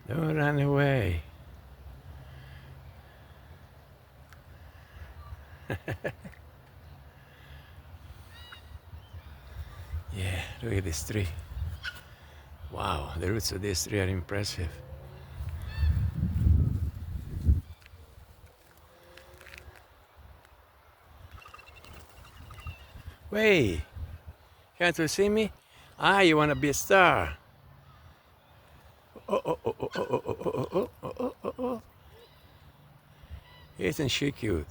Don't run away. Yeah, look at this tree. Wow, the roots of this tree are impressive. Wait, can't you see me? Ah, you want to be a star. Oh, oh, oh, oh, oh, oh, oh, oh, oh, oh, oh, oh. Isn't she cute?